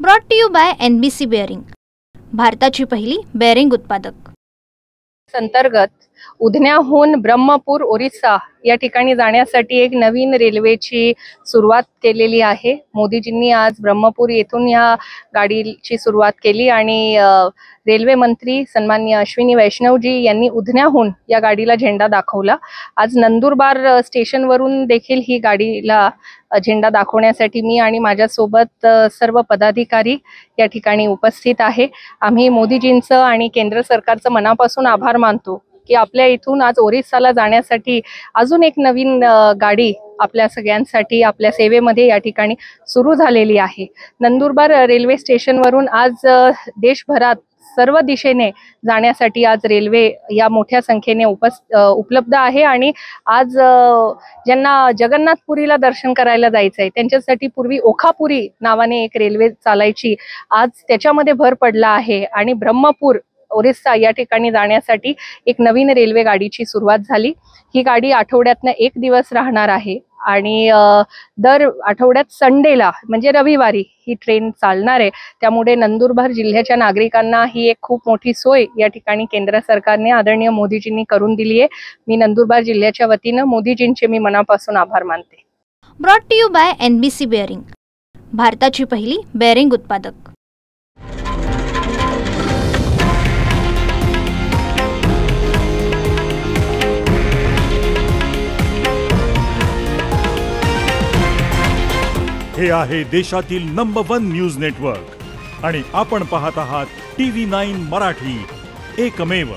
Brought to you by NBC bearing, भारताची पहिली bearing उत्पादक। अंतर्गत उधन्याहून ब्रह्मपूर ओरिसा या ठिकाणी जाण्यासाठी एक नवीन रेल्वेची सुरुवात केलेली आहे। मोदीजींनी आज ब्रह्मपूर येथून या गाडीची सुरुवात केली आणि रेल्वे मंत्री सन्माननीय अश्विनी वैष्णवजी यांनी उधन्याहून या गाडीला झेंडा दाखवला। आज नंदुरबार स्टेशनवरून देखील ही गाडीला झेंडा दाखवण्यासाठी मी आणि माझ्यासोबत सर्व पदाधिकारी या ठिकाणी उपस्थित आहे। आम्ही मोदीजींचं आणि केंद्र सरकारचं मनापासून आभार मानतो की आपल्या इथून आज ओरिसाला जाण्यासाठी अजून एक नवीन गाडी आपल्या सगळ्यांसाठी आपल्या सेवेमध्ये या ठिकाणी सुरू झालेली आहे। नंदुरबार रेल्वे स्टेशनवरून आज देशभरात सर्व दिशेने जाण्यासाठी आज रेल्वे या मोठ्या संख्येने उपलब्ध आहे आणि आज ज्यांना जगन्नाथपुरीला दर्शन करायला जायचं आहे त्यांच्यासाठी पूर्वी ओखापुरी नावाने एक रेल्वे चालायची, आज त्याच्यामध्ये भर पडला आहे आणि ब्रह्मपूर ओरिसा या ठिकाणी जाण्यासाठी एक नवीन रेल्वे गाडीची सुरुवात झाली। ही गाडी आठवड्यातनं एक दिवस राहणार आहे आणि दर आठवड्यात संडेला म्हणजे रविवारी ही ट्रेन चालणार आहे। त्यामुळे नंदुरबार जिल्ह्याच्या नागरिकांना ही एक खूप मोठी सोय या ठिकाणी केंद्र सरकारने आदरणीय मोदीजींनी करून दिली आहे। मी नंदुरबार जिल्ह्याच्या वतीनं मोदीजींचे मी मनापासून आभार मानते। Brought to you by NBC bearing, भारताची पहिली बेअरिंग उत्पादक। हे आहे देशातील नंबर 1 न्यूज नेटवर्क आणि आपण पाहत आहात TV9 मराठी, एकमेव।